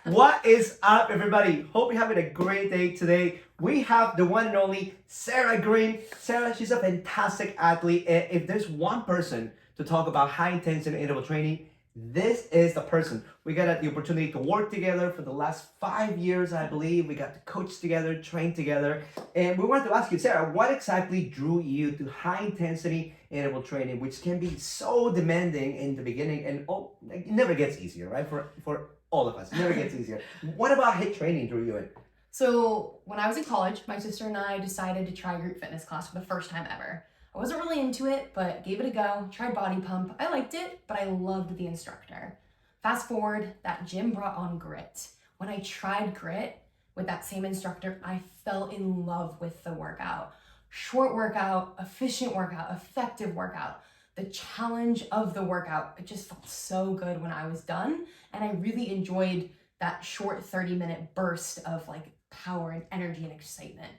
What is up, everybody? Hope you're having a great day today. We have the one and only Sara Green. Sara, she's a fantastic athlete. And if there's one person to talk about high intensity interval training, this is the person. We got the opportunity to work together for the last 5 years, I believe. We got to coach together, train together. And we wanted to ask you, Sara, what exactly drew you to high intensity interval training, which can be so demanding in the beginning and it never gets easier, right? For all of us. It never gets easier. What about HIIT training drew you in? So when I was in college, my sister and I decided to try group fitness class for the first time ever. I wasn't really into it, but gave it a go, tried body pump. I liked it, but I loved the instructor. Fast forward, that gym brought on grit. When I tried grit with that same instructor, I fell in love with the workout. Short workout, efficient workout, effective workout. The challenge of the workout, it just felt so good when I was done. And I really enjoyed that short 30-minute burst of like power and energy and excitement.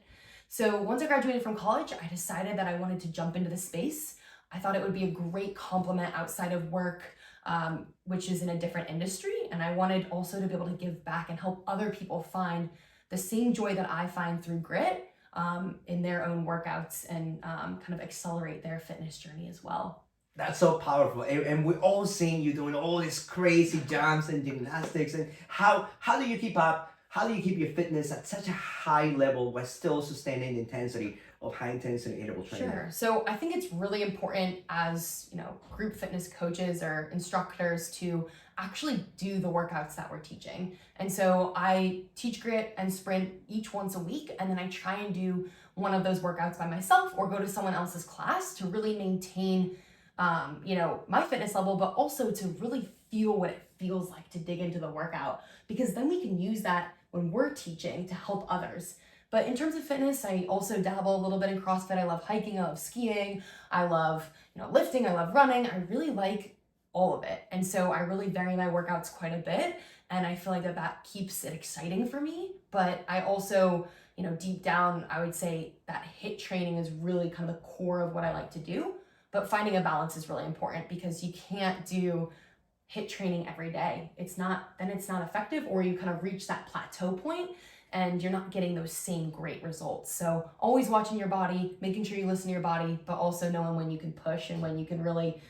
So once I graduated from college, I decided that I wanted to jump into the space. I thought it would be a great complement outside of work, which is in a different industry. And I wanted also to be able to give back and help other people find the same joy that I find through grit in their own workouts and kind of accelerate their fitness journey as well. That's so powerful. And we're all seeing you doing all these crazy jumps and gymnastics. And how do you keep up? How do you keep your fitness at such a high level while still sustaining the intensity of high intensity interval training? Sure. So I think it's really important as, group fitness coaches or instructors to actually do the workouts that we're teaching. And so I teach grit and sprint each once a week, and then I try and do one of those workouts by myself or go to someone else's class to really maintain my fitness level, but also to really feel what it feels like to dig into the workout, because then we can use that when we're teaching to help others. But in terms of fitness, I also dabble a little bit in CrossFit. I love hiking, I love skiing, I love, lifting, I love running. I really like all of it. And so I really vary my workouts quite a bit. And I feel like that keeps it exciting for me. But I also, deep down, I would say that HIIT training is really kind of the core of what I like to do. But finding a balance is really important, because you can't do HIIT training every day. It's not effective, or you kind of reach that plateau point and you're not getting those same great results. So always watching your body, making sure you listen to your body, but also knowing when you can push and when you can really,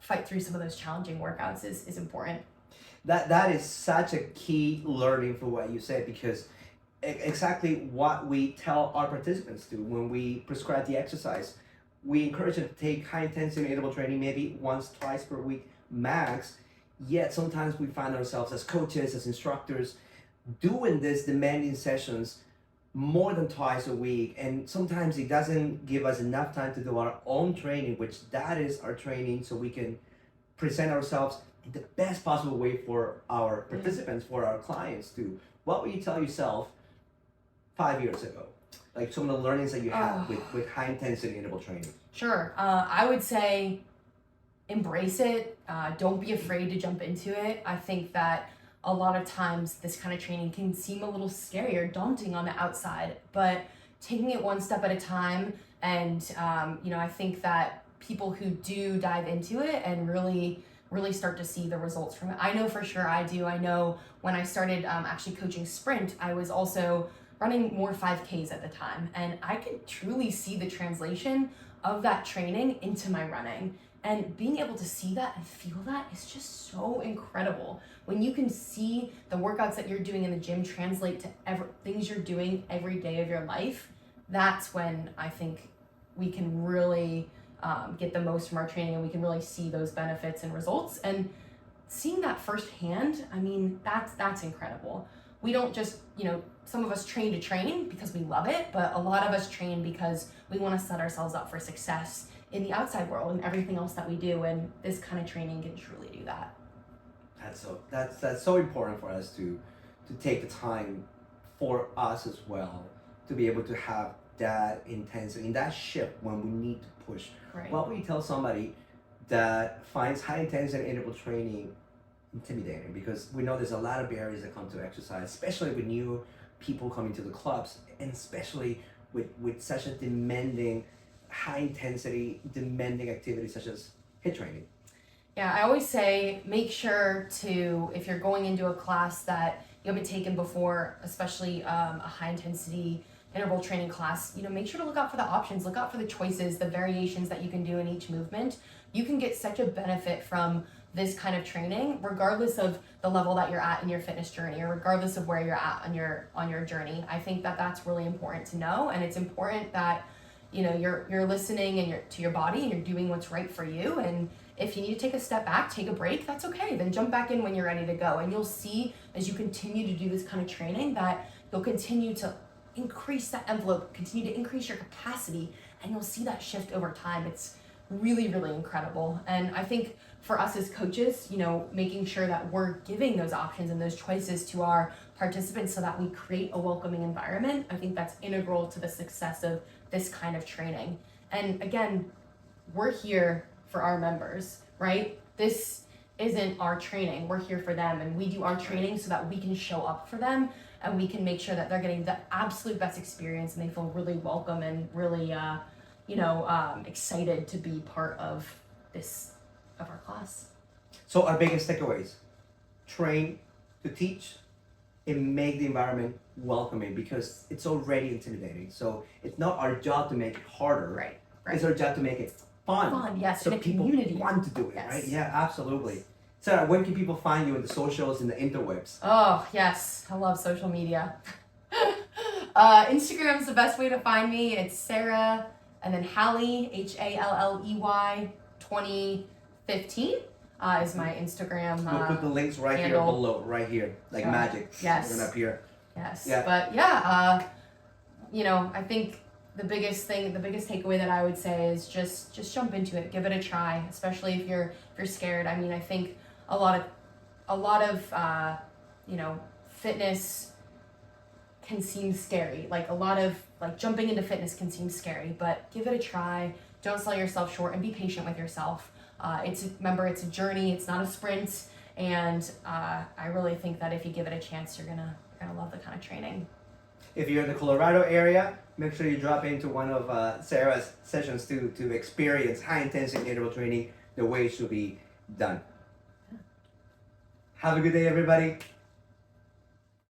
fight through some of those challenging workouts is important. That is such a key learning for what you said, because exactly what we tell our participants to when we prescribe the exercise. We encourage them to take high intensity interval training maybe once, twice per week max. Yet sometimes we find ourselves as coaches, as instructors, doing these demanding sessions more than twice a week. And sometimes it doesn't give us enough time to do our own training, which that is our training, so we can present ourselves in the best possible way for our participants, for our clients too. What would you tell yourself 5 years ago? Like some of the learnings that you had with high intensity interval training? Sure. I would say embrace it. Don't be afraid to jump into it. I think that a lot of times this kind of training can seem a little scary or daunting on the outside, but taking it one step at a time. And, I think that people who do dive into it and really start to see the results from it. I know for sure I do. I know when I started actually coaching sprint, I was also running more 5Ks at the time. And I could truly see the translation of that training into my running. And being able to see that and feel that is just so incredible. When you can see the workouts that you're doing in the gym translate to things you're doing every day of your life, that's when I think we can really get the most from our training, and we can really see those benefits and results. And seeing that firsthand, I mean, that's incredible. We don't just, some of us train to train because we love it, but a lot of us train because we want to set ourselves up for success in the outside world and everything else that we do. And this kind of training can truly do that. That's so important for us to take the time for us as well, to be able to have that intensity, that shift when we need to push. Right. What would you tell somebody that finds high intensity interval training intimidating? Because we know there's a lot of barriers that come to exercise, especially with new people coming to the clubs, and especially with such a demanding, high intensity, demanding activity such as HIIT training. Yeah, I always say make sure to, if you're going into a class that you haven't taken before, especially a high intensity interval training class, make sure to look out for the options, look out for the choices, the variations that you can do in each movement. You can get such a benefit from this kind of training, regardless of the level that you're at in your fitness journey, or regardless of where you're at on your journey. I think that that's really important to know, and it's important that you're listening and to your body, and you're doing what's right for you. And if you need to take a step back, take a break, that's okay. Then jump back in when you're ready to go. And you'll see as you continue to do this kind of training that you'll continue to increase that envelope, continue to increase your capacity, and you'll see that shift over time. It's really, really incredible. And I think for us as coaches, making sure that we're giving those options and those choices to our participants so that we create a welcoming environment, I think that's integral to the success of this kind of training. And again, we're here for our members, right? This isn't our training. We're here for them, and we do our training so that we can show up for them, and we can make sure that they're getting the absolute best experience, and they feel really welcome and really excited to be part of our class. So our biggest takeaways: train to teach and make the environment welcoming, because it's already intimidating. So it's not our job to make it harder. Right. It's our job to make it fun. Yes, so in a people community. want to do it, Yes. right? Yeah, absolutely. Sarah, when can people find you in the socials and the interwebs? Oh, yes. I love social media. Instagram's the best way to find me. It's Sara and then Halley, Halley 2015 is my Instagram. We'll put the links right handle. here below, right here, like magic. Yes. We're gonna appear. Yes. Yeah. But yeah, I think the biggest takeaway that I would say is just jump into it, give it a try, especially if you're scared. I mean, I think a lot of fitness can seem scary. Like jumping into fitness can seem scary, but give it a try. Don't sell yourself short, and be patient with yourself. Remember, it's a journey. It's not a sprint. And I really think that if you give it a chance, you're gonna love the kind of training. If you're in the Colorado area, make sure you drop into one of Sarah's sessions to experience high intensity interval training the way it should be done. Have a good day, everybody.